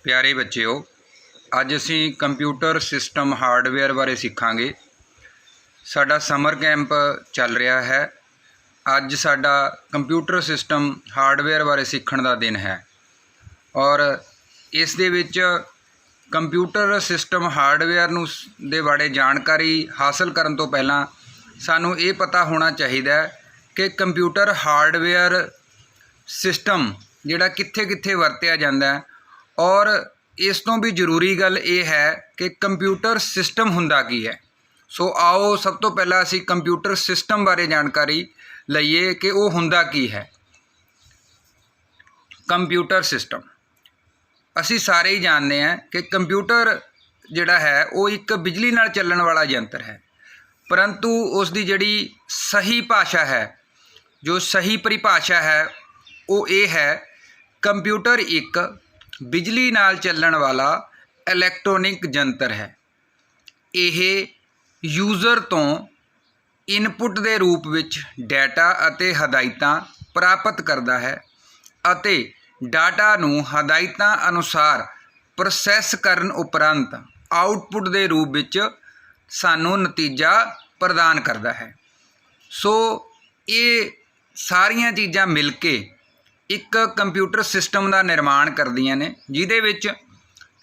प्यारे बच्चों, अज असी कंप्यूटर सिस्टम हार्डवेयर बारे सीखांगे। साडा समर कैंप चल रहा है। अज साडा कंप्यूटर सिस्टम हार्डवेयर बारे सीखण दा दिन है और इस दे विच कंप्यूटर सिस्टम हार्डवेयर नूं दे बारे जानकारी हासिल करन तो पहलां सानूं ये पता होना चाहिए कि कंप्यूटर हार्डवेयर सिस्टम जिहड़ा कित्थे कित्थे वरतिया जांदा है और इस तो भी जरूरी गल ये है कि कंप्यूटर सिस्टम हुंदा की है। सो आओ सब तो पहला असी कंप्यूटर सिस्टम बारे जानकारी लईए कि वो हुंदा की है। कंप्यूटर सिस्टम असी सारे ही जानते हैं कि कंप्यूटर जिहड़ा है वो एक बिजली नाल चलण वाला यंत्र है, परंतु उसकी जिहड़ी सही भाषा है, जो सही परिभाषा है वो ये है कंप्यूटर एक बिजली नाल चलण वाला इलैक्ट्रॉनिक यंत्र है। यह यूज़र तो इनपुट के रूप विच डाटा अते हदायतां प्राप्त करता है अते डाटा नूं हदायतां अनुसार प्रोसैस करन उपरंत आउटपुट के रूप विच सानूं नतीजा प्रदान करता है। सो ये सारियां चीज़ां मिल के एक कंप्यूटर सिस्टम का निर्माण करदियां ने, जिहदे विच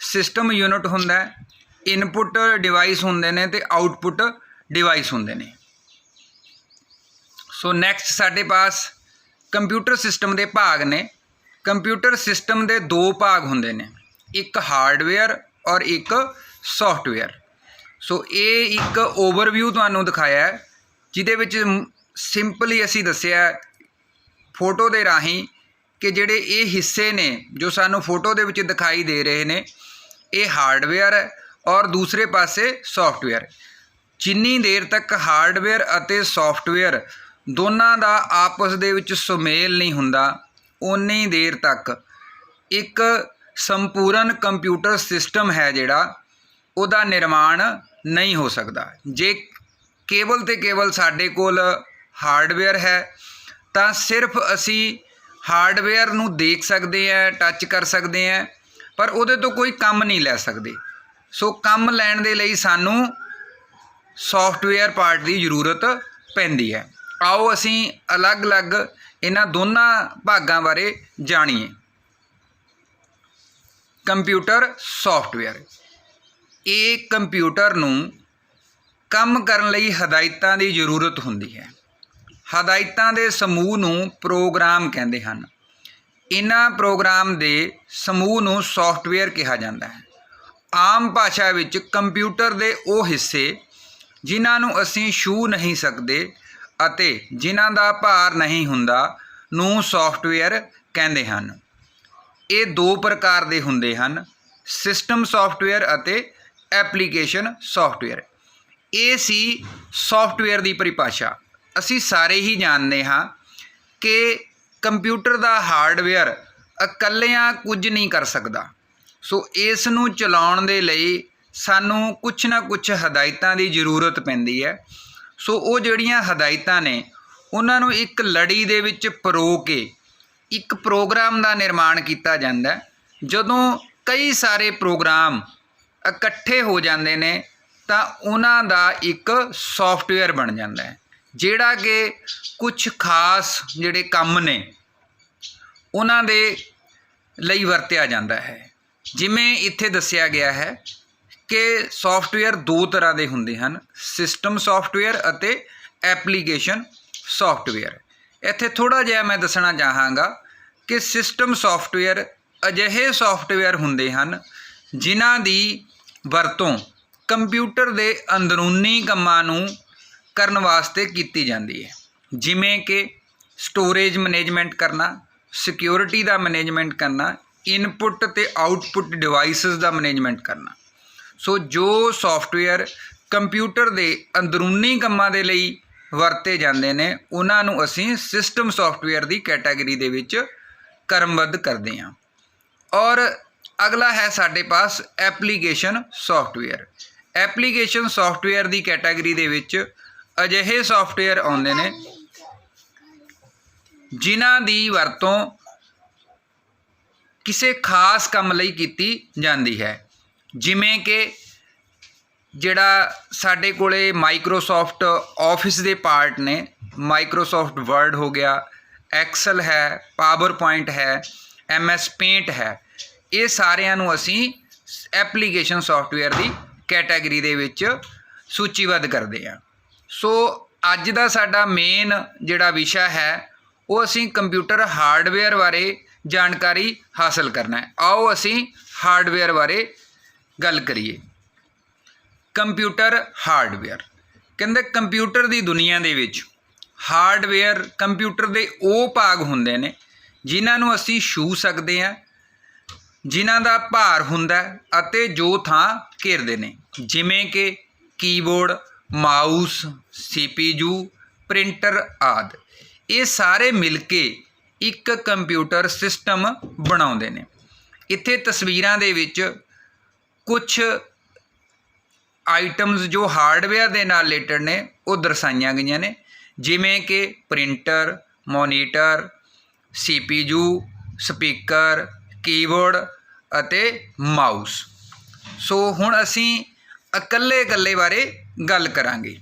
सिस्टम यूनिट हुंदा है, इनपुट डिवाइस हुंदे ने ते आउटपुट डिवाइस हुंदे ने। सो नैक्सट साडे पास कंप्यूटर सिस्टम के भाग ने। कंप्यूटर सिस्टम के दो भाग हुंदे ने, एक हार्डवेयर और एक सॉफ्टवेयर। सो ये एक ओवरव्यू तुहानूं दिखाया है, जिहदे विच सिंपली असी दस्सिया फोटो के राही कि जिहड़े ये हिस्से ने जो सानू फोटो दे विच दिखाई दे रहे ने, ये हार्डवेयर है और दूसरे पासे सॉफ्टवेयर। जिन्नी देर तक हार्डवेयर अते सॉफ्टवेयर दोनों का आपस दे विच सुमेल नहीं हुंदा, उन्नी देर तक एक संपूर्ण कंप्यूटर सिस्टम है जिहड़ा उहदा निर्माण नहीं हो सकता। जे केवल ते केवल साडे कोल हार्डवेयर है तो सिर्फ असी हार्डवेयर नूं देख सकते हैं, टच कर सकते हैं, पर उहदे तो कोई काम नहीं लै सकते। सो काम लैण दे लई सानूं सॉफ्टवेयर पार्ट की जरूरत पैंदी है। आओ असी अलग अलग इन्हां दोनों भागां बारे जाणीए। कंप्यूटर सॉफ्टवेयर ये कंप्यूटर नूं काम करन लई हदायतां की जरूरत हुंदी है। हदायतां दे समूह नूं प्रोग्राम कहंदे हन। इन्हां प्रोग्राम दे समूह नूं सॉफ्टवेयर कहा जाता है। आम भाषा विच कंप्यूटर दे वो हिस्से जिन्हां नूं असीं छू नहीं सकते अते जिन्हां दा भार नहीं हुंदा नूं सॉफ्टवेयर कहंदे हन। ये दो प्रकार दे हुंदे हन, सिस्टम सॉफ्टवेयर अते एप्लीकेशन सॉफ्टवेयर। ये सी सॉफ्टवेयर की परिभाषा। असी सारे ही जानते हाँ कि कंप्यूटर का हार्डवेयर इकल्लियां कुछ नहीं कर सकता। सो इस नूं चलाउण दे लई सानू कुछ ना कुछ हदायतां की जरूरत पैंदी है। सो वो जिहड़ियां हदायतां ने उन्हां नूं एक लड़ी दे विच परो के एक प्रोग्राम का निर्माण किया जाता है। जदों कई सारे प्रोग्राम इकट्ठे हो जाते हैं तो उन्हां दा एक सॉफ्टवेयर बन जाता है, जिहड़ा कि कुछ खास जिहड़े काम ने उन्हां दे लई वरतिया जाता है। जिवें इत्थे दस्सिया गया है कि सॉफ्टवेयर दो तरह के हुंदे हन, सिस्टम सॉफ्टवेयर अते एप्लीकेशन सॉफ्टवेयर। इत्थे थोड़ा जिहा मैं दसना चाहांगा कि सिस्टम सॉफ्टवेयर अजिहे सॉफ्टवेयर हुंदे हन जिन्हां दी वरतों कंप्यूटर दे अंदरूनी कामां नूं करन वास्ते कीती जाती है, जिमें कि स्टोरेज मैनेजमेंट करना, सिक्योरिटी का मैनेजमेंट करना, इनपुट ते आउटपुट डिवाइसिस का मैनेजमेंट करना। सो जो सॉफ्टवेयर कंप्यूटर के अंदरूनी कामां दे लई वरते जाते हैं उन्हां नूं असीं सिस्टम सॉफ्टवेयर की कैटागरी दे विच क्रमबद्ध करते हैं। और अगला है साडे पास एप्लीकेशन सॉफ्टवेयर। एप्लीकेशन सॉफ्टवेयर की कैटागरी दे विच अजिहे सॉफ्टवेयर आउंदे ने जिन्हां दी वरतों ਕਿਸੇ ਖਾਸ ਕੰਮ ਲਈ ਕੀਤੀ ਜਾਂਦੀ ਹੈ। ਜਿਵੇਂ ਕਿ ਜਿਹੜਾ ਸਾਡੇ ਕੋਲੇ ਮਾਈਕਰੋਸੋਫਟ ਆਫਿਸ ਦੇ ਪਾਰਟ ਨੇ, ਮਾਈਕਰੋਸੋਫਟ ਵਰਡ ਹੋ ਗਿਆ, ਐਕਸਲ ਹੈ, ਪਾਵਰ ਪੁਆਇੰਟ ਹੈ, MS ਪੇਂਟ ਹੈ, ਇਹ ਸਾਰਿਆਂ ਨੂੰ ਅਸੀਂ ਐਪਲੀਕੇਸ਼ਨ ਸੌਫਟਵੇਅਰ ਦੀ ਕੈਟਾਗਰੀ ਦੇ ਵਿੱਚ ਸੂਚੀਬੱਧ ਕਰਦੇ ਹਾਂ। ਸੋ ਅੱਜ ਦਾ ਸਾਡਾ ਮੇਨ ਜਿਹੜਾ ਵਿਸ਼ਾ ਹੈ ਉਹ ਅਸੀਂ ਕੰਪਿਊਟਰ ਹਾਰਡਵੇਅਰ ਬਾਰੇ ਜਾਣਕਾਰੀ ਹਾਸਲ ਕਰਨਾ ਹੈ। ਆਓ ਅਸੀਂ ਹਾਰਡਵੇਅਰ ਬਾਰੇ ਗੱਲ ਕਰੀਏ। ਕੰਪਿਊਟਰ ਹਾਰਡਵੇਅਰ ਕਹਿੰਦੇ ਕੰਪਿਊਟਰ ਦੀ ਦੁਨੀਆ ਦੇ ਵਿੱਚ ਹਾਰਡਵੇਅਰ ਕੰਪਿਊਟਰ ਦੇ ਉਹ ਭਾਗ ਹੁੰਦੇ ਨੇ ਜਿਨ੍ਹਾਂ ਨੂੰ ਅਸੀਂ ਛੂਹ ਸਕਦੇ ਹਾਂ, ਜਿਨ੍ਹਾਂ ਦਾ ਭਾਰ ਹੁੰਦਾ ਅਤੇ ਜੋ ਥਾਂ ਘੇਰਦੇ ਨੇ, ਜਿਵੇਂ ਕਿ ਕੀਬੋਰਡ, ਮਾਊਸ, CPU, ਪ੍ਰਿੰਟਰ ਆਦਿ। ਇਹ ਸਾਰੇ ਮਿਲ ਕੇ ਇੱਕ ਕੰਪਿਊਟਰ ਸਿਸਟਮ ਬਣਾਉਂਦੇ ਨੇ। ਇੱਥੇ ਤਸਵੀਰਾਂ ਦੇ ਵਿੱਚ ਕੁਝ ਆਈਟਮਸ ਜੋ ਹਾਰਡਵੇਅਰ ਦੇ ਨਾਲ ਰਿਲੇਟਡ ਨੇ ਉਹ ਦਰਸਾਈਆਂ ਗਈਆਂ ਨੇ, ਜਿਵੇਂ ਕਿ printer, monitor, CPU, speaker, keyboard ਅਤੇ ਮਾਊਸ। ਸੋ ਹੁਣ ਅਸੀਂ ਇਕੱਲੇ ਬਾਰੇ ਗੱਲ ਕਰਾਂਗੇ।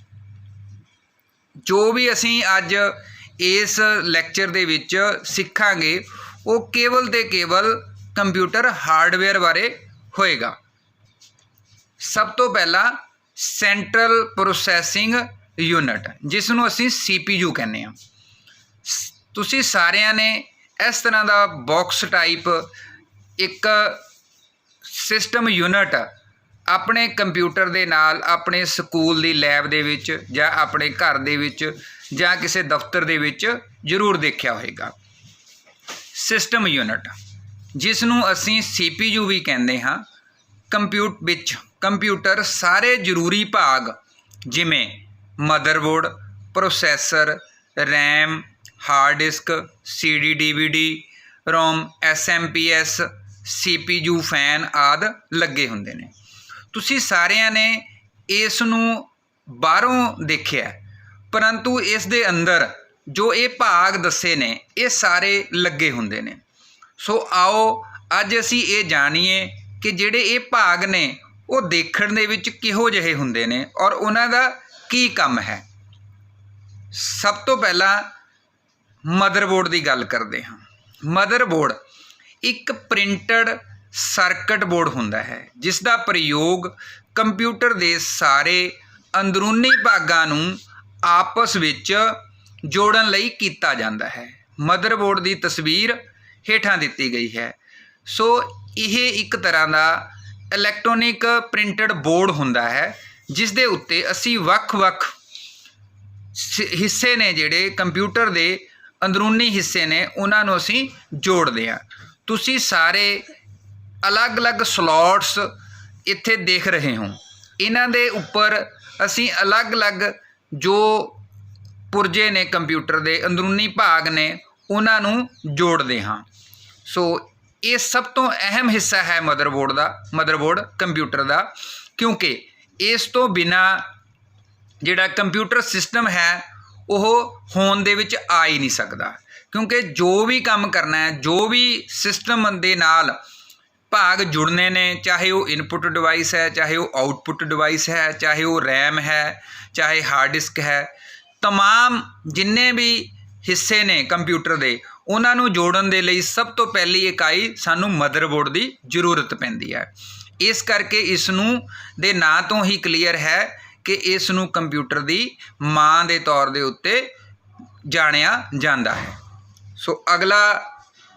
ਜੋ ਵੀ ਅਸੀਂ ਅੱਜ ਇਸ ਲੈਕਚਰ ਦੇ ਵਿੱਚ ਸਿੱਖਾਂਗੇ ਉਹ ਕੇਵਲ ਤੇ ਕੇਵਲ ਕੰਪਿਊਟਰ ਹਾਰਡਵੇਅਰ ਬਾਰੇ ਹੋਏਗਾ। ਸਭ ਤੋਂ ਪਹਿਲਾਂ ਸੈਂਟਰਲ ਪ੍ਰੋਸੈਸਿੰਗ ਯੂਨਿਟ, ਜਿਸ ਨੂੰ ਅਸੀਂ CPU ਕਹਿੰਦੇ ਹਾਂ। ਤੁਸੀਂ ਸਾਰਿਆਂ ਨੇ ਇਸ ਤਰ੍ਹਾਂ ਦਾ ਬਾਕਸ ਟਾਈਪ ਇੱਕ ਸਿਸਟਮ ਯੂਨਿਟ ਆਪਣੇ ਕੰਪਿਊਟਰ ਦੇ ਨਾਲ ਆਪਣੇ ਸਕੂਲ ਦੀ ਲੈਬ ਦੇ ਵਿੱਚ ਜਾਂ ਆਪਣੇ ਘਰ ਦੇ ਵਿੱਚ ਜਾਂ ਕਿਸੇ ਦਫ਼ਤਰ ਦੇ ਵਿੱਚ ਜ਼ਰੂਰ ਦੇਖਿਆ ਹੋਵੇਗਾ। ਸਿਸਟਮ ਯੂਨਿਟ, ਜਿਸ ਨੂੰ ਅਸੀਂ CPU ਵੀ ਕਹਿੰਦੇ ਹਾਂ, ਵਿੱਚ ਕੰਪਿਊਟਰ ਸਾਰੇ ਜ਼ਰੂਰੀ ਭਾਗ ਜਿਵੇਂ motherboard, processor, RAM, hard disk, CD DVD, ROM, SMPS, CPU fan ਆਦਿ ਲੱਗੇ ਹੁੰਦੇ ਨੇ। ਤੁਸੀਂ ਸਾਰਿਆਂ ਨੇ ਇਸ ਨੂੰ ਬਾਹਰੋਂ ਦੇਖਿਆ, ਪਰੰਤੂ ਇਸ ਦੇ ਅੰਦਰ ਜੋ ਇਹ ਭਾਗ ਦੱਸੇ ਨੇ ਇਹ ਸਾਰੇ ਲੱਗੇ ਹੁੰਦੇ ਨੇ। ਸੋ ਆਓ ਅੱਜ ਅਸੀਂ ਇਹ ਜਾਣੀਏ ਕਿ ਜਿਹੜੇ ਇਹ ਭਾਗ ਨੇ ਉਹ ਦੇਖਣ ਦੇ ਵਿੱਚ ਕਿਹੋ ਜਿਹੇ ਹੁੰਦੇ ਨੇ ਔਰ ਉਹਨਾਂ ਦਾ ਕੀ ਕੰਮ ਹੈ। ਸਭ ਤੋਂ ਪਹਿਲਾਂ ਮਦਰਬੋਰਡ ਦੀ ਗੱਲ ਕਰਦੇ ਹਾਂ। ਮਦਰਬੋਰਡ ਇੱਕ ਪ੍ਰਿੰਟਡ ਸਰਕਟ ਬੋਰਡ ਹੁੰਦਾ ਹੈ, ਜਿਸ ਦਾ ਪ੍ਰਯੋਗ ਕੰਪਿਊਟਰ ਦੇ ਸਾਰੇ ਅੰਦਰੂਨੀ ਭਾਗਾਂ ਨੂੰ ਆਪਸ ਵਿੱਚ ਜੋੜਨ ਲਈ ਕੀਤਾ ਜਾਂਦਾ ਹੈ। ਮਦਰਬੋਰਡ ਦੀ ਤਸਵੀਰ ਹੇਠਾਂ ਦਿੱਤੀ ਗਈ ਹੈ। ਸੋ ਇਹ ਇੱਕ ਤਰ੍ਹਾਂ ਦਾ ਇਲੈਕਟ੍ਰੋਨਿਕ ਪ੍ਰਿੰਟਡ ਬੋਰਡ ਹੁੰਦਾ ਹੈ, ਜਿਸ ਦੇ ਉੱਤੇ ਅਸੀਂ ਵੱਖ-ਵੱਖ ਹਿੱਸੇ ਨੇ ਜਿਹੜੇ ਕੰਪਿਊਟਰ ਦੇ ਅੰਦਰੂਨੀ ਹਿੱਸੇ ਨੇ ਉਹਨਾਂ ਨੂੰ ਅਸੀਂ ਜੋੜਦੇ ਹਾਂ। ਤੁਸੀਂ ਸਾਰੇ ਅਲੱਗ-ਅਲੱਗ ਸਲੋਟਸ ਇੱਥੇ ਦੇਖ ਰਹੇ ਹੋ। ਇਹਨਾਂ ਦੇ ਉੱਪਰ ਅਸੀਂ ਅਲੱਗ-ਅਲੱਗ ਜੋ ਪੁਰਜੇ ਨੇ ਕੰਪਿਊਟਰ ਦੇ ਅੰਦਰੂਨੀ ਭਾਗ ਨੇ ਉਹਨਾਂ ਨੂੰ ਜੋੜਦੇ ਹਾਂ। ਸੋ ਇਹ ਸਭ ਤੋਂ ਅਹਿਮ ਹਿੱਸਾ ਹੈ ਮਦਰਬੋਰਡ ਕੰਪਿਊਟਰ ਦਾ, ਕਿਉਂਕਿ ਇਸ ਤੋਂ ਬਿਨਾਂ ਜਿਹੜਾ ਕੰਪਿਊਟਰ ਸਿਸਟਮ ਹੈ ਉਹ ਹੋਣ ਦੇ ਵਿੱਚ ਆ ਹੀ ਨਹੀਂ ਸਕਦਾ। ਕਿਉਂਕਿ ਜੋ ਵੀ ਕੰਮ ਕਰਨਾ ਹੈ, ਜੋ ਵੀ ਸਿਸਟਮ ਦੇ ਨਾਲ ਭਾਗ ਜੁੜਨੇ ਨੇ, ਚਾਹੇ ਉਹ ਇਨਪੁਟ ਡਿਵਾਈਸ ਹੈ, ਚਾਹੇ ਉਹ ਆਊਟਪੁੱਟ ਡਿਵਾਈਸ ਹੈ, ਚਾਹੇ ਉਹ ਰੈਮ ਹੈ, ਚਾਹੇ ਹਾਰਡ ਡਿਸਕ ਹੈ, ਤਮਾਮ ਜਿੰਨੇ ਵੀ ਹਿੱਸੇ ਨੇ ਕੰਪਿਊਟਰ ਦੇ ਉਹਨਾਂ ਨੂੰ ਜੋੜਨ ਦੇ ਲਈ ਸਭ ਤੋਂ ਪਹਿਲੀ ਇਕਾਈ ਸਾਨੂੰ ਮਦਰਬੋਰਡ ਦੀ ਜ਼ਰੂਰਤ ਪੈਂਦੀ ਹੈ। ਇਸ ਕਰਕੇ ਇਸ ਨੂੰ ਦੇ ਨਾਂ ਤੋਂ ਹੀ ਕਲੀਅਰ ਹੈ ਕਿ ਇਸ ਨੂੰ ਕੰਪਿਊਟਰ ਦੀ ਮਾਂ ਦੇ ਤੌਰ ਦੇ ਉੱਤੇ ਜਾਣਿਆ ਜਾਂਦਾ ਹੈ। ਸੋ ਅਗਲਾ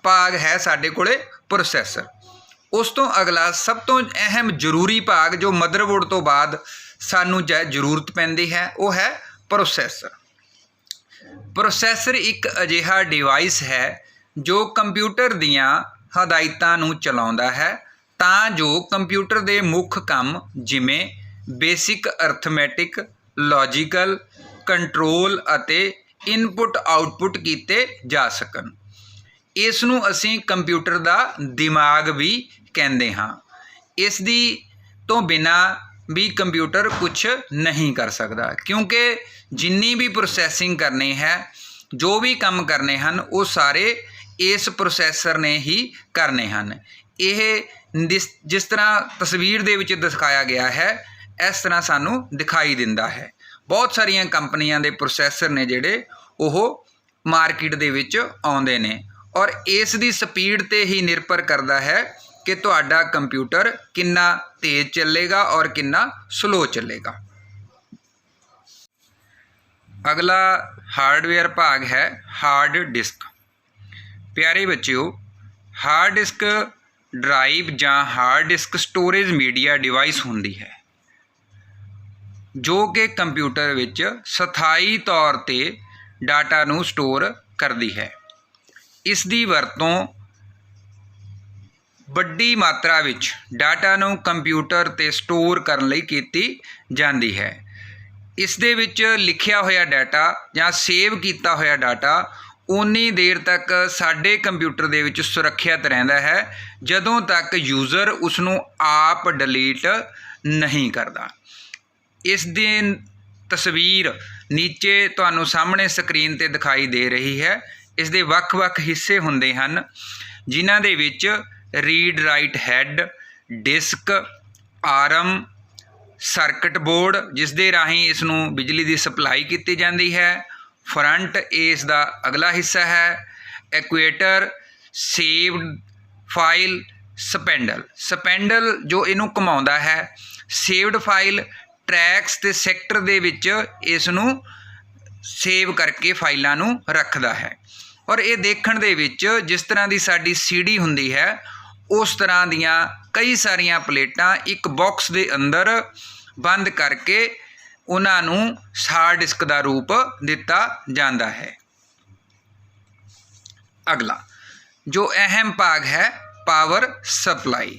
ਭਾਗ ਹੈ ਸਾਡੇ ਕੋਲੇ ਪ੍ਰੋਸੈਸਰ। ਉਸ ਤੋਂ ਅਗਲਾ ਸਭ ਤੋਂ ਅਹਿਮ ਜ਼ਰੂਰੀ ਭਾਗ ਜੋ ਮਦਰਬੋਰਡ ਤੋਂ ਬਾਅਦ ਸਾਨੂੰ ਜ਼ਰੂਰਤ ਪੈਂਦੀ ਹੈ ਉਹ ਹੈ ਪ੍ਰੋਸੈਸਰ। ਪ੍ਰੋਸੈਸਰ ਇੱਕ ਅਜਿਹਾ ਡਿਵਾਈਸ ਹੈ ਜੋ ਕੰਪਿਊਟਰ ਦੀਆਂ ਹਦਾਇਤਾਂ ਨੂੰ ਚਲਾਉਂਦਾ ਹੈ ਤਾਂ ਜੋ ਕੰਪਿਊਟਰ ਦੇ ਮੁੱਖ ਕੰਮ ਜਿਵੇਂ ਬੇਸਿਕ ਅਰਥਮੈਟਿਕ, ਲੌਜੀਕਲ, ਕੰਟਰੋਲ ਅਤੇ ਇਨਪੁਟ ਆਊਟਪੁੱਟ ਕੀਤੇ ਜਾ ਸਕਣ। ਇਸ ਨੂੰ ਅਸੀਂ ਕੰਪਿਊਟਰ ਦਾ ਦਿਮਾਗ ਵੀ ਕਹਿੰਦੇ ਹਾਂ। ਇਸ ਦੀ ਤੋਂ ਬਿਨਾਂ ਵੀ ਕੰਪਿਊਟਰ ਕੁਝ ਨਹੀਂ ਕਰ ਸਕਦਾ, ਕਿਉਂਕਿ ਜਿੰਨੀ ਵੀ ਪ੍ਰੋਸੈਸਿੰਗ ਕਰਨੀ ਹੈ, ਜੋ ਵੀ ਕੰਮ ਕਰਨੇ ਹਨ ਉਹ ਸਾਰੇ इस प्रोसैसर ने ही करने हैं। यह जिस तरह तस्वीर दे विच दिखाया गया है इस तरह सानू दिखाई दिंदा है। बहुत सारिया कंपनियां दे प्रोसैसर ने जिहड़े ओह मार्केट दे विच आउंदे ने और इस दी स्पीड ते ही निर्भर करता है कि तुहाडा कंप्यूटर कितना तेज़ चलेगा और कितना स्लो चलेगा। अगला हार्डवेयर भाग है हार्ड डिस्क। प्यारे बच्चों, हार्ड डिस्क ड्राइव जां hard disk storage media device हुंदी है जो कि कंप्यूटर विच स्थाई तौर ते डाटा नूं स्टोर करदी है। इस दी वरतों वड्डी मात्रा विच डाटा नूं कंप्यूटर ते स्टोर करन लई कीती जांदी है। इस दे विच लिखिया होया डाटा जां सेव कीता होया डाटा उन्नी देर तक साडे कंप्यूटर दे विच सुरੱਖਿਅਤ रहिंदा है जदों तक यूज़र उसनूं आप डिलीट नहीं करता। इस दी तस्वीर नीचे तुहानूं सामने स्क्रीन ते दिखाई दे रही है। इस दे वख-वख हिस्से हुंदे हन जिन्हां दे विच read write head, disk, arm, circuit board जिस दे राहीं इसनूं बिजली की सप्लाई की जाती है, फ्रंट इसका अगला हिस्सा है, equator, saved file, spindle. Spindle जो इनू घुमाउंदा है, सेव्ड फाइल ट्रैक्स ते सैक्टर दे विच इसनूं सेव करके फाइलों नूं रखदा है। और ये देखण दे विच जिस तरह की साडी सीडी हुंदी है उस तरह दियां कई सारियां प्लेटां एक बॉक्स दे अंदर बंद करके उन्हां नूं हार्ड डिस्क का रूप दिता जाता है। अगला जो अहम भाग है पावर सप्लाई,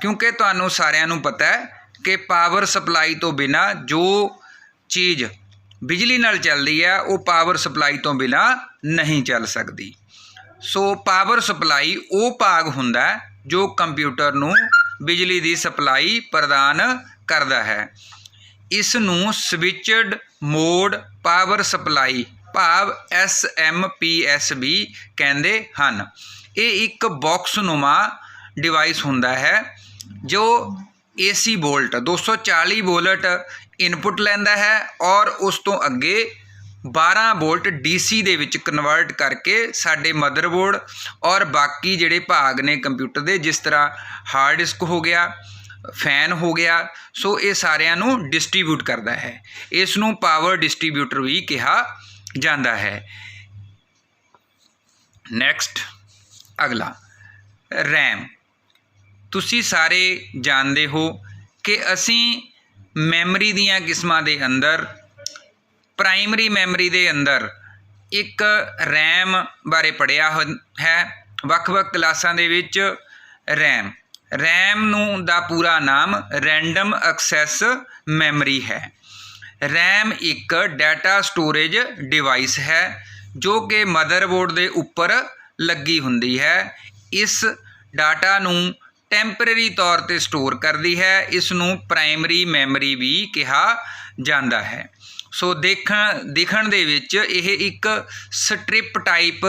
क्योंकि तुहानूं सारिआं नूं पता है कि पावर सप्लाई तो बिना जो चीज़ बिजली नाल चलदी है वो पावर सप्लाई तो बिना नहीं चल सकती। सो पावर सप्लाई वो भाग हुंदा है जो कंप्यूटर नूं बिजली की सप्लाई प्रदान करता है। इस नूं स्विचड मोड पावर सप्लाई भाव SMPS भी कहते हैं। ये एक बॉक्सनुमा डिवाइस हुंदा है जो AC वोल्ट 240 वोल्ट इनपुट लैंदा है और उस तो अगे 12 volt DC they which convert करके साडे मदरबोर्ड और बाकी जिहड़े भाग ने कंप्यूटर दे जिस तरह हार्ड डिस्क हो गया, फैन हो गया, सो ये सारिਆਂ ਨੂੰ डिस्ट्रीब्यूट करता है। इस नूं पावर डिस्ट्रीब्यूटर भी कहा जाता है। नैक्सट अगला रैम। तुसी सारे जानते हो कि असी मैमरी दियां किस्मां दे अंदर प्राइमरी मैमरी दे अंदर एक रैम बारे पढ़िया है वख-वख क्लासां दे विच। रैम नूं दा पूरा नाम रैंडम एक्सैस मैमरी है। रैम एक डाटा स्टोरेज डिवाइस है जो कि मदरबोर्ड के उपर लगी हुंदी है। इस डाटा नूं टैंपरेरी तौर पर स्टोर करती है। इस नूं प्राइमरी मैमरी भी कहा जाता है। सो दिखण दे विच यह एक स्ट्रिप टाइप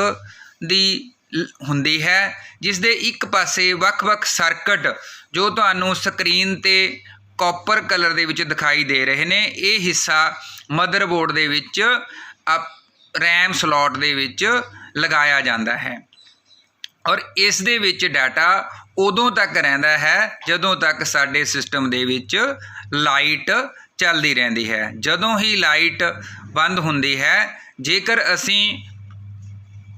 दी हुंदी है जिस दे एक पासे वख-वख सर्किट जो तुहानूं स्क्रीन ते कॉपर कलर दे विच दिखाई दे रहे ने। ये हिस्सा मदरबोर्ड दे विच रैम स्लॉट दे विच लगाया जाता है और इस दे विच डाटा उदों तक रहिंदा है जदों तक साडे सिस्टम दे विच लाइट चलती रहती है। जदों ही लाइट बंद हुंदी है, जेकर असी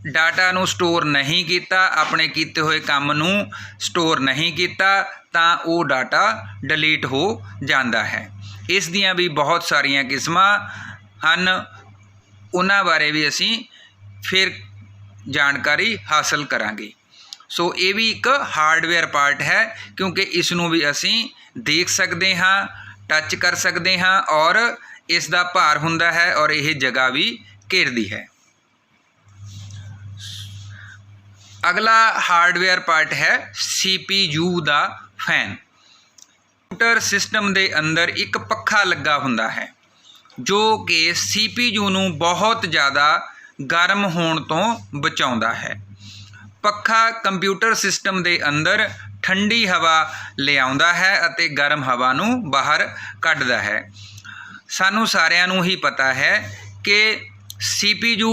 डाटा नूं स्टोर नहीं किया, अपने कीते हुए काम नूं स्टोर नहीं किया, तां वो डाटा डिलीट हो जाता है। इस दियां भी बहुत सारियां किस्मां हन, उन्हां बारे भी असी फिर जानकारी हासिल करांगे। सो ये भी एक हार्डवेयर पार्ट है क्योंकि इसनूं भी असी देख सकते हाँ, टच कर सकते हाँ और इसका भार हुंदा है और यह जगह भी घेरदी है। अगला हार्डवेयर पार्ट है CPU दा फैन। कंप्यूटर सिस्टम दे अंदर एक पखा लगा हुंदा है जो कि CPU नूं बहुत ज़्यादा गर्म होण तो बचाउंदा है। ਪੱਖਾ ਕੰਪਿਊਟਰ ਸਿਸਟਮ ਦੇ ਅੰਦਰ ਠੰਡੀ ਹਵਾ ਲਿਆਉਂਦਾ ਹੈ ਅਤੇ ਗਰਮ ਹਵਾ ਨੂੰ ਬਾਹਰ ਕੱਢਦਾ ਹੈ। ਸਾਨੂੰ ਸਾਰਿਆਂ ਨੂੰ ਹੀ ਪਤਾ ਹੈ ਕਿ CPU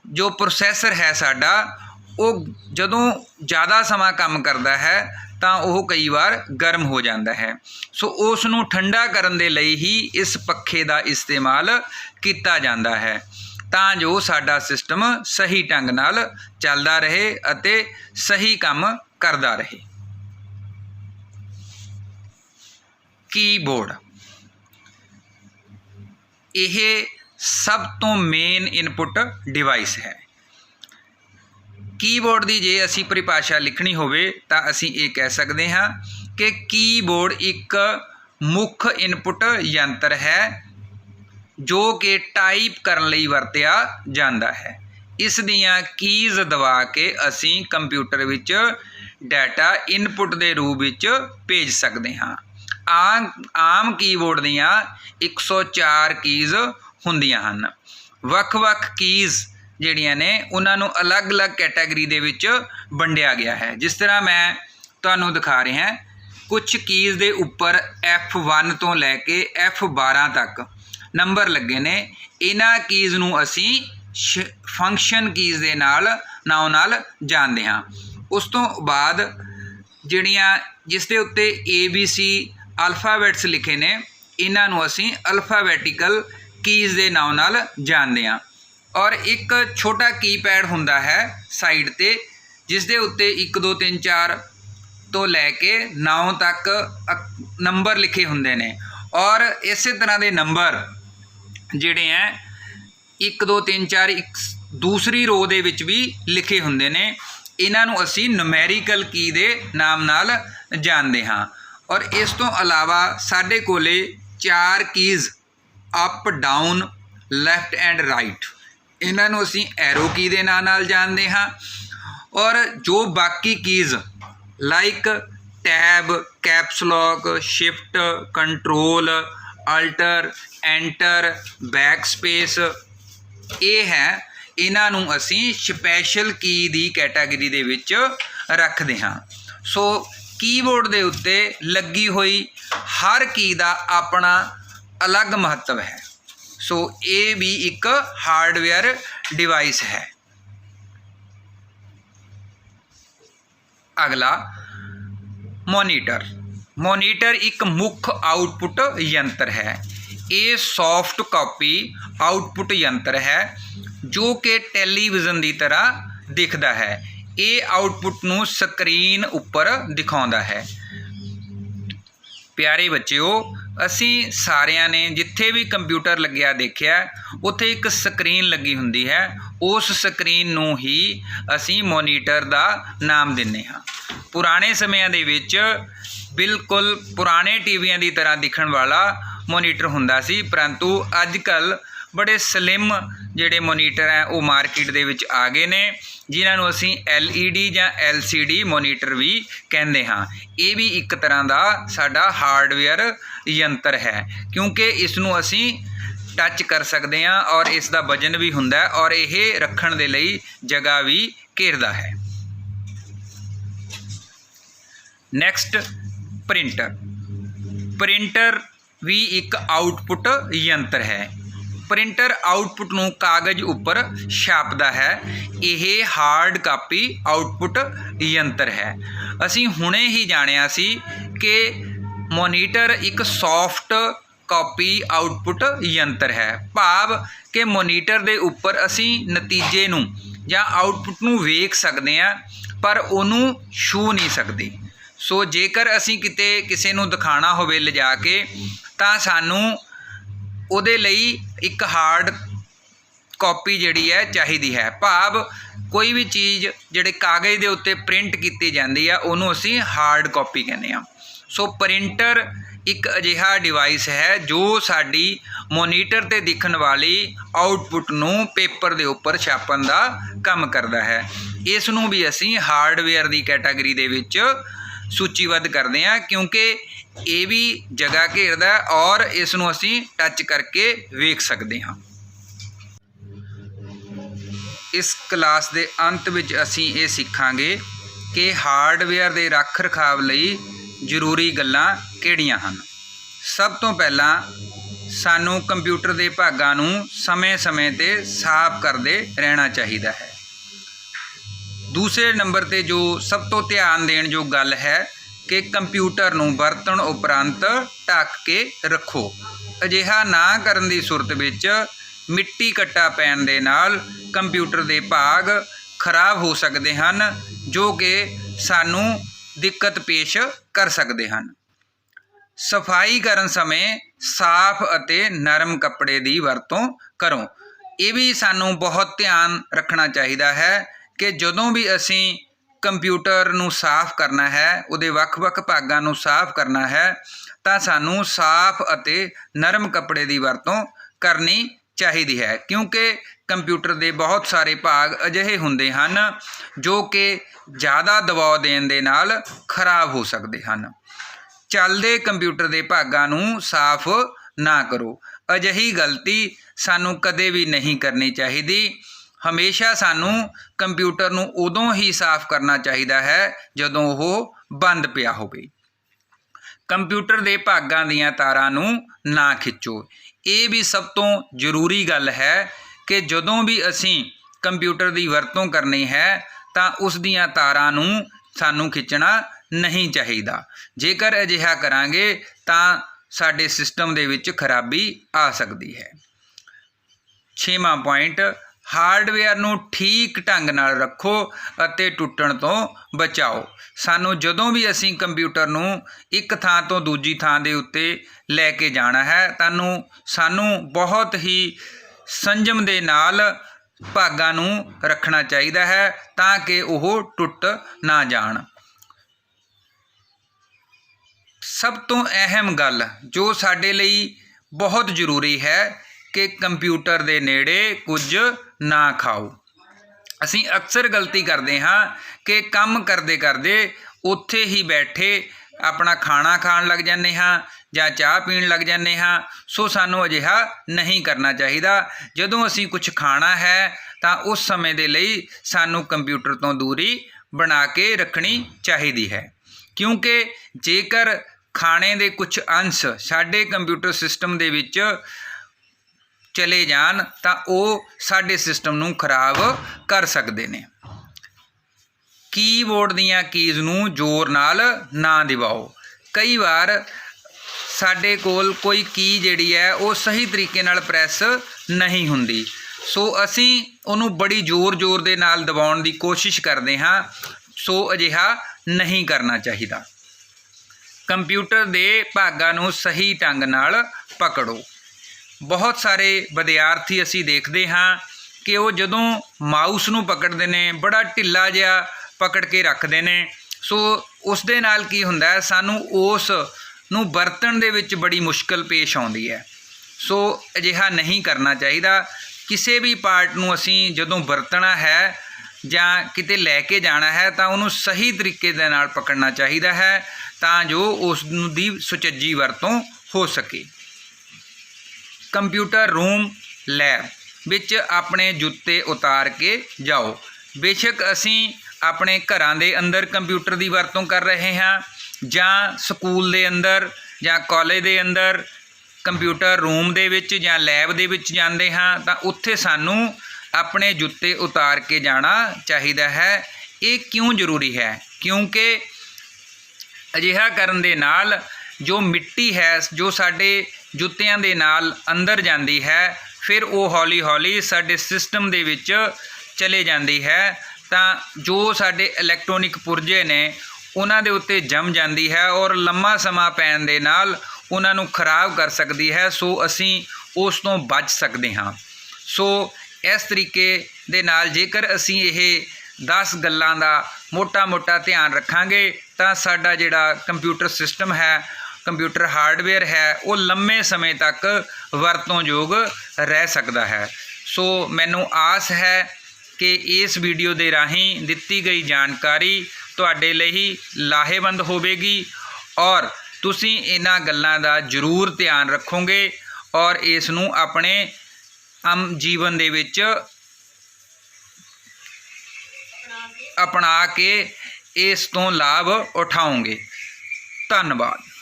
ਜੋ ਪ੍ਰੋਸੈਸਰ ਹੈ ਸਾਡਾ, ਉਹ ਜਦੋਂ ज़्यादा ਸਮਾਂ ਕੰਮ ਕਰਦਾ ਹੈ ਤਾਂ ਉਹ ਕਈ ਵਾਰ ਗਰਮ ਹੋ ਜਾਂਦਾ ਹੈ। ਸੋ ਉਸ ਨੂੰ ਠੰਡਾ ਕਰਨ ਦੇ ਲਈ ਹੀ ਇਸ ਪੱਖੇ ਦਾ ਇਸਤੇਮਾਲ ਕੀਤਾ ਜਾਂਦਾ ਹੈ ਤਾਂ ਜੋ ਸਾਡਾ ਸਿਸਟਮ ਸਹੀ ਢੰਗ ਨਾਲ ਚੱਲਦਾ ਰਹੇ ਅਤੇ ਸਹੀ ਕੰਮ ਕਰਦਾ ਰਹੇ। कीबोर्ड ਇਹ ਸਭ ਤੋਂ ਮੇਨ ਇਨਪੁਟ ਡਿਵਾਈਸ ਹੈ। कीबोर्ड ਦੀ ਜੇ ਅਸੀਂ ਪਰਿਭਾਸ਼ਾ ਲਿਖਣੀ ਹੋਵੇ ਤਾਂ ਅਸੀਂ ਇਹ ਕਹਿ ਸਕਦੇ ਹਾਂ ਕਿ कीबोर्ड ਇੱਕ ਮੁੱਖ ਇਨਪੁਟ ਯੰਤਰ ਹੈ ਜੋ ਕਿ ਟਾਈਪ ਕਰਨ ਲਈ ਵਰਤਿਆ ਜਾਂਦਾ ਹੈ। ਇਸ ਦੀਆਂ ਕੀਜ਼ ਦਬਾ ਕੇ ਅਸੀਂ ਕੰਪਿਊਟਰ ਵਿੱਚ ਡਾਟਾ ਇਨਪੁਟ ਦੇ ਰੂਪ ਵਿੱਚ ਭੇਜ ਸਕਦੇ ਹਾਂ। ਆਮ कीबोर्ड ਦੀਆਂ 104 ਕੀਜ਼ ਹੁੰਦੀਆਂ ਹਨ। ਵੱਖ-ਵੱਖ ਕੀਜ਼ ਜਿਹੜੀਆਂ ਨੇ ਉਹਨਾਂ ਨੂੰ ਅਲੱਗ-ਅਲੱਗ ਕੈਟਾਗਰੀ ਦੇ ਵਿੱਚ ਵੰਡਿਆ ਗਿਆ ਹੈ। ਜਿਸ ਤਰ੍ਹਾਂ ਮੈਂ ਤੁਹਾਨੂੰ ਦਿਖਾ ਰਿਹਾ, ਕੁਝ ਕੀਜ਼ ਦੇ ਉੱਪਰ F1 ਤੋਂ ਲੈ ਕੇ F12 ਤੱਕ ਨੰਬਰ ਲੱਗੇ ਨੇ। ਇਹਨਾਂ ਕੀਜ਼ ਨੂੰ ਅਸੀਂ ਫੰਕਸ਼ਨ ਕੀਜ਼ ਦੇ ਨਾਮ ਨਾਲ ਜਾਣਦੇ ਹਾਂ। ਉਸ ਤੋਂ ਬਾਅਦ ਜਿਹੜੀਆਂ ਜਿਸ ਦੇ ਉੱਤੇ ABC ਅਲਫਾਬੈਟਸ ਲਿਖੇ ਨੇ, ਇਹਨਾਂ ਨੂੰ ਅਸੀਂ ਅਲਫਾਬੈਟੀਕਲ ਕੀਜ਼ ਦੇ ਨਾਮ ਨਾਲ ਜਾਣਦੇ ਹਾਂ। ਔਰ ਇੱਕ ਛੋਟਾ ਕੀਪੈਡ ਹੁੰਦਾ ਹੈ ਸਾਈਡ ਤੇ, ਜਿਸ ਦੇ ਉੱਤੇ 1 2 3 4 ਤੋਂ ਲੈ ਕੇ 9 ਤੱਕ ਨੰਬਰ ਲਿਖੇ ਹੁੰਦੇ ਨੇ। ਔਰ ਇਸੇ ਤਰ੍ਹਾਂ ਦੇ ਨੰਬਰ ਜਿਹੜੇ ਹੈ 1 2 3 4 ਇੱਕ ਦੂਸਰੀ ਰੋ ਦੇ ਵਿੱਚ ਵੀ ਲਿਖੇ ਹੁੰਦੇ ਨੇ। ਇਹਨਾਂ ਨੂੰ ਅਸੀਂ ਨੂਮੈਰੀਕਲ ਕੀ ਦੇ ਨਾਮ ਨਾਲ ਜਾਣਦੇ ਹਾਂ। ਔਰ ਇਸ ਤੋਂ ਇਲਾਵਾ ਸਾਡੇ ਕੋਲੇ 4 keys up down left end right, ਇਹਨਾਂ ਨੂੰ ਅਸੀਂ ਐਰੋ ਕੀ ਦੇ ਨਾਂ ਨਾਲ ਜਾਣਦੇ ਹਾਂ। ਔਰ ਜੋ ਬਾਕੀ keys like tab, caps lock, shift, control, alt, enter, backspace, ਇਹ ਹੈ, ਇਹਨਾਂ ਨੂੰ ਅਸੀਂ ਸਪੈਸ਼ਲ ਕੀ ਦੀ ਕੈਟਾਗਰੀ ਦੇ ਵਿੱਚ ਰੱਖਦੇ ਹਾਂ। ਸੋ कीबोर्ड ਦੇ ਉੱਤੇ ਲੱਗੀ ਹੋਈ ਹਰ ਕੀ ਦਾ ਆਪਣਾ ਅਲੱਗ ਮਹੱਤਵ ਹੈ। ਸੋ ਇਹ ਵੀ ਇੱਕ ਹਾਰਡਵੇਅਰ ਡਿਵਾਈਸ ਹੈ। ਅਗਲਾ ਮੋਨੀਟਰ ਇੱਕ ਮੁੱਖ ਆਊਟਪੁੱਟ ਯੰਤਰ ਹੈ। ਇਹ ਸੌਫਟ ਕਾਪੀ ਆਊਟਪੁੱਟ ਯੰਤਰ ਹੈ ਜੋ ਕਿ ਟੈਲੀਵਿਜ਼ਨ ਦੀ ਤਰ੍ਹਾਂ ਦਿਖਦਾ ਹੈ। ਇਹ ਆਊਟਪੁੱਟ ਨੂੰ ਸਕਰੀਨ ਉੱਪਰ ਦਿਖਾਉਂਦਾ ਹੈ। ਪਿਆਰੇ ਬੱਚਿਓ, ਅਸੀਂ ਸਾਰਿਆਂ ਨੇ ਜਿੱਥੇ ਵੀ ਕੰਪਿਊਟਰ ਲੱਗਿਆ ਦੇਖਿਆ, ਉੱਥੇ ਇੱਕ ਸਕਰੀਨ ਲੱਗੀ ਹੁੰਦੀ ਹੈ। ਉਸ ਸਕਰੀਨ ਨੂੰ ਹੀ ਅਸੀਂ ਮੋਨੀਟਰ ਦਾ ਨਾਮ ਦਿੰਦੇ ਹਾਂ। ਪੁਰਾਣੇ ਸਮਿਆਂ ਦੇ ਵਿੱਚ ਬਿਲਕੁਲ ਪੁਰਾਣੇ ਟੀਵੀਆਂ ਦੀ ਤਰ੍ਹਾਂ ਦਿਖਣ ਵਾਲਾ ਮੋਨੀਟਰ ਹੁੰਦਾ ਸੀ, ਪਰੰਤੂ ਅੱਜ ਕੱਲ੍ਹ ਬੜੇ ਸਲਿਮ ਜਿਹੜੇ ਮੋਨੀਟਰ ਹੈ ਉਹ ਮਾਰਕੀਟ ਦੇ ਵਿੱਚ ਆ ਗਏ ਨੇ, ਜਿਨ੍ਹਾਂ ਨੂੰ ਅਸੀਂ LED ਜਾਂ LCD ਮੋਨੀਟਰ ਵੀ ਕਹਿੰਦੇ ਹਾਂ। ਇਹ ਵੀ ਇੱਕ ਤਰ੍ਹਾਂ ਦਾ ਸਾਡਾ ਹਾਰਡਵੇਅਰ ਯੰਤਰ ਹੈ, ਕਿਉਂਕਿ ਇਸ ਨੂੰ ਅਸੀਂ ਟੱਚ ਕਰ ਸਕਦੇ ਹਾਂ ਔਰ ਇਸ ਦਾ ਵਜਨ ਵੀ ਹੁੰਦਾ ਹੈ ਔਰ ਇਹ ਰੱਖਣ ਦੇ ਲਈ ਜਗ੍ਹਾ ਵੀ ਘੇਰਦਾ ਹੈ। ਨੈਕਸਟ ਪ੍ਰਿੰਟਰ ਵੀ ਇੱਕ ਆਊਟਪੁੱਟ ਯੰਤਰ ਹੈ। ਪ੍ਰਿੰਟਰ ਆਊਟਪੁੱਟ ਨੂੰ ਕਾਗਜ਼ ਉੱਪਰ ਛਾਪਦਾ ਹੈ। ਇਹ ਹਾਰਡ ਕਾਪੀ ਆਊਟਪੁੱਟ ਯੰਤਰ ਹੈ। ਅਸੀਂ ਹੁਣੇ ਹੀ ਜਾਣਿਆ ਸੀ ਕਿ ਮੋਨੀਟਰ ਇੱਕ ਸੌਫਟ ਕਾਪੀ ਆਊਟਪੁੱਟ ਯੰਤਰ ਹੈ, ਭਾਵ ਕਿ ਮੋਨੀਟਰ ਦੇ ਉੱਪਰ ਅਸੀਂ ਨਤੀਜੇ ਨੂੰ ਜਾਂ ਆਊਟਪੁੱਟ ਨੂੰ ਵੇਖ ਸਕਦੇ ਹਾਂ ਪਰ ਉਹਨੂੰ ਛੂ ਨਹੀਂ ਸਕਦੇ। ਸੋ ਜੇਕਰ ਅਸੀਂ ਕਿਤੇ ਕਿਸੇ ਨੂੰ ਦਿਖਾਉਣਾ ਹੋਵੇ ਲਿਜਾ ਕੇ, ਤਾਂ ਸਾਨੂੰ ਉਹਦੇ ਲਈ ਇੱਕ ਹਾਰਡ ਕਾਪੀ ਜਿਹੜੀ ਹੈ ਚਾਹੀਦੀ ਹੈ, ਭਾਵ ਕੋਈ ਵੀ ਚੀਜ਼ ਜਿਹੜੇ ਕਾਗਜ਼ ਦੇ ਉੱਤੇ ਪ੍ਰਿੰਟ ਕੀਤੀ ਜਾਂਦੀ ਆ ਉਹਨੂੰ ਅਸੀਂ ਹਾਰਡ ਕਾਪੀ ਕਹਿੰਦੇ ਹਾਂ। ਸੋ ਪ੍ਰਿੰਟਰ ਇੱਕ ਅਜਿਹਾ ਡਿਵਾਈਸ ਹੈ ਜੋ ਸਾਡੀ ਮੋਨੀਟਰ 'ਤੇ ਦਿਖਣ ਵਾਲੀ ਆਊਟਪੁੱਟ ਨੂੰ ਪੇਪਰ ਦੇ ਉੱਪਰ ਛਾਪਣ ਦਾ ਕੰਮ ਕਰਦਾ ਹੈ। ਇਸ ਨੂੰ ਵੀ ਅਸੀਂ ਹਾਰਡਵੇਅਰ ਦੀ ਕੈਟਾਗਰੀ ਦੇ ਵਿੱਚ ਸੂਚੀਬੱਧ ਕਰਦੇ ਹਾਂ, ਕਿਉਂਕਿ ਇਹ ਵੀ ਜਗ੍ਹਾ ਘੇਰਦਾ ਔਰ ਇਸ ਨੂੰ ਅਸੀਂ ਟੱਚ ਕਰਕੇ ਵੇਖ ਸਕਦੇ ਹਾਂ। इस क्लास के अंत विच असीं ये सीखांगे कि हार्डवेयर के रख रखाव लई जरूरी गल्लां किहड़ियां हन। सब तो पहला सानू कंप्यूटर के भागां नूं समय समय ते साफ करते रहना चाहिए है। दूसरे नंबर ते जो सब तो ध्यान देण जो गल है कि कंप्यूटर नूं वरतण उपरंत ढक के रखो। अजिहा ना करन दी सूरत विच मिट्टी कट्टा पैण दे नाल कंप्यूटर के भाग खराब हो सकते हैं, जो कि सानू दिक्कत पेश कर सकते हैं। सफाई करन समय साफ अते नरम कपड़े की वरतों करो। ये भी सानू बहुत ध्यान रखना चाहिए है कि जदों भी असी कंप्यूटर नूं साफ करना है, उहदे वख-वख भागां नूं साफ करना है, तां सानू साफ अते नरम कपड़े की वरतों करनी चाहिए है, क्योंकि कंप्यूटर के बहुत सारे भाग अजिहे हुंदे हन जो कि ज़्यादा दबाव देण दे नाल खराब हो सकते हैं। चलदे कंप्यूटर के भागां नूं साफ ना करो। अजिही गलती सानू कदे भी नहीं करनी चाहिए। हमेशा सानू कंप्यूटर नूं उदों ही साफ करना चाहिए है जदों वह बंद पिया होवे। कंप्यूटर के भागां दीयां तारां नूं ना खिंचो। ये भी सब तो जरूरी गल है कि जदों भी असी कंप्यूटर की वरतों करनी है तां उस दीयां तारां नूं सानू खिंचना नहीं चाहिए। जेकर अजिहा करांगे तां साडे सिस्टम दे विच खराबी आ सकती है। 6वां पॉइंट, हार्डवेयर नूं ठीक ढंग नाल रखो अते टुटण तो बचाओ। सानू जदों भी असी कंप्यूटर नूं एक थां तो दूजी थां दे उत्ते लैके जाना है तानू सानू बहुत ही संयम दे नाल भागां नूं रखना चाहिए है तां कि ओह टुट ना जाण। सब तो अहम गल जो साडे लई बहुत जरूरी है कि कंप्यूटर दे नेड़े कुछ ना खाओ। असी अक्सर गलती करते हाँ कि काम करते करते उत्थे ही बैठे अपना खाना खाण लग जाते हाँ जां चाह पीण लग जाते हाँ। सो सानू अजिहा नहीं करना चाहिए। जदों असी कुछ खाना है तां उस समय दे लई सानू कंप्यूटर तो दूरी बना के रखनी चाहिए है, क्योंकि जेकर खाने दे कुछ अंश साडे कंप्यूटर सिस्टम दे विच चले जान तां ओह साडे सिस्टम नूं खराब कर सकते ने। कीबोर्ड दीयां कीज़ नूं जोर नाल ना दबाओ। कई बार साडे कोल कोई की जिहड़ी है वो सही तरीके नाल प्रैस नहीं हुंदी, सो असी उहनूं बड़ी जोर जोर दे नाल दबाउण दी कोशिश करते हाँ। सो अजिहा नहीं करना चाहिए। कंप्यूटर दे भागां नूं सही ढंग नाल पकड़ो। बहुत सारे विद्यार्थी असी देखते हाँ कि वो जदों माउस नूं पकड़ते हैं बड़ा ढिला जिहा पकड़ के रखते हैं। सो उस दे नाल की हुंदा है, सानू उस नूं वरतण दे विच बड़ी मुश्किल पेश आउंदी है। सो अजिहा नहीं करना चाहिए। किसी भी पार्ट नूं असी जदों वरतना है जां किते लैके जाना है तां उहनूं सही तरीके दे नाल पकड़ना चाहिए है तां जो उस दी सुचज्जी वरतों हो सके। कंप्यूटर रूम लैब विच अपने जुत्ते उतार के जाओ। बेशक असी अपने घरां दे अंदर कंप्यूटर की वरतों कर रहे हाँ जां स्कूल दे अंदर जां कॉलेज दे अंदर कंप्यूटर रूम दे विच जां लैब दे विच जांदे हाँ तां उत्थे सानू अपने जुत्ते उतार के जाना चाहिए है। ये क्यों जरूरी है? क्योंकि अजिहा करन दे नाल जो मिट्टी है जो साडे जुत्तियां दे नाल अंदर जाती है फिर वो हौली हौली साडे सिस्टम दे विच चले जाती है तां जो साडे इलैक्ट्रॉनिक पुरजे ने उन्हां दे उत्ते जम जाती है और लम्मा समा पैण दे नाल उन्हां नूं खराब कर सकती है। सो असी उस तो बच सकते हाँ। सो इस तरीके दे नाल जेकर असी ये 10 गल्लां दा मोटा मोटा ध्यान रखांगे तां साडा जिहड़ा कंप्यूटर सिस्टम है कंप्यूटर हार्डवेयर है वो लंबे समय तक वरतोंयोग रह सकता है। सो मैनूं आस है कि इस वीडियो के राहीं दिती गई जानकारी तुहाडे लई लाहेवंद होवेगी और तुसीं इन्हां गल्लां दा जरूर ध्यान रखोगे और इस नूं अपने आम जीवन दे विच अपना के इस तो लाभ उठाओगे। धन्यवाद।